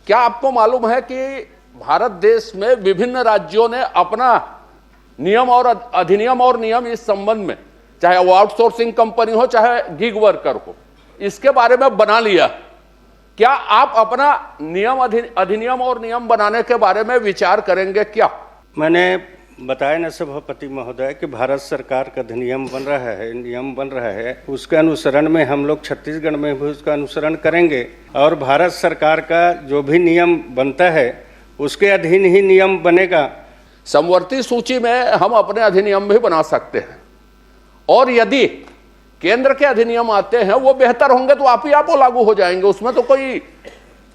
क्या आपको मालूम है कि भारत देश में विभिन्न राज्यों ने अपना नियम और अधिनियम और नियम इस संबंध में, चाहे वो आउटसोर्सिंग कंपनी हो चाहे गिग वर्कर हो, इसके बारे में बना लिया। क्या आप अपना नियम अधिनियम और नियम बनाने के बारे में विचार करेंगे क्या? मैंने बताया न सभापति महोदय कि भारत सरकार का अधिनियम बन रहा है, नियम बन रहा है, उसके अनुसरण में हम लोग छत्तीसगढ़ में भी उसका अनुसरण करेंगे और भारत सरकार का जो भी नियम बनता है उसके अधीन ही नियम बनेगा। समवर्ती सूची में हम अपने अधिनियम भी बना सकते हैं और यदि केंद्र के अधिनियम आते हैं वो बेहतर होंगे तो आप ही आप वो लागू हो जाएंगे, उसमें तो कोई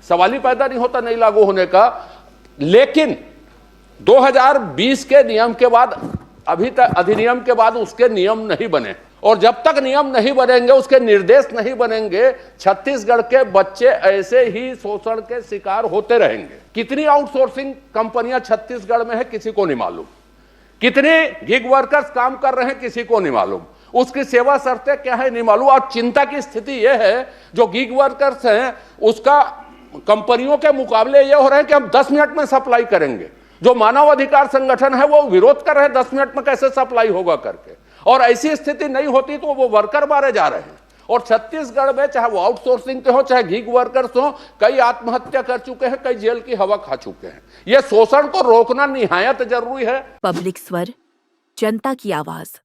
सवाल ही पैदा नहीं होता नहीं लागू होने का। लेकिन 2020 के नियम के बाद, अभी तक अधिनियम के बाद उसके नियम नहीं बने और जब तक नियम नहीं बनेंगे, उसके निर्देश नहीं बनेंगे, छत्तीसगढ़ के बच्चे ऐसे ही शोषण के शिकार होते रहेंगे। कितनी आउटसोर्सिंग कंपनियां छत्तीसगढ़ में है किसी को नहीं मालूम, कितने गिग वर्कर्स काम कर रहे हैं किसी को नहीं मालूम, उसकी सेवा शर्तें क्या है नहीं मालूम। और चिंता की स्थिति यह है जो गिग वर्कर्स हैं उसका कंपनियों के मुकाबले यह हो रहा है कि हम 10 मिनट में सप्लाई करेंगे। जो मानव अधिकार संगठन है वो विरोध कर रहे हैं 10 मिनट में कैसे सप्लाई होगा करके, और ऐसी स्थिति नहीं होती तो वो वर्कर मारे जा रहे हैं। और छत्तीसगढ़ में चाहे वो आउटसोर्सिंग के हो चाहे गिग वर्कर्स हो, कई आत्महत्या कर चुके हैं, कई जेल की हवा खा चुके हैं। यह शोषण को रोकना निहायत जरूरी है। पब्लिक स्वर, जनता की आवाज।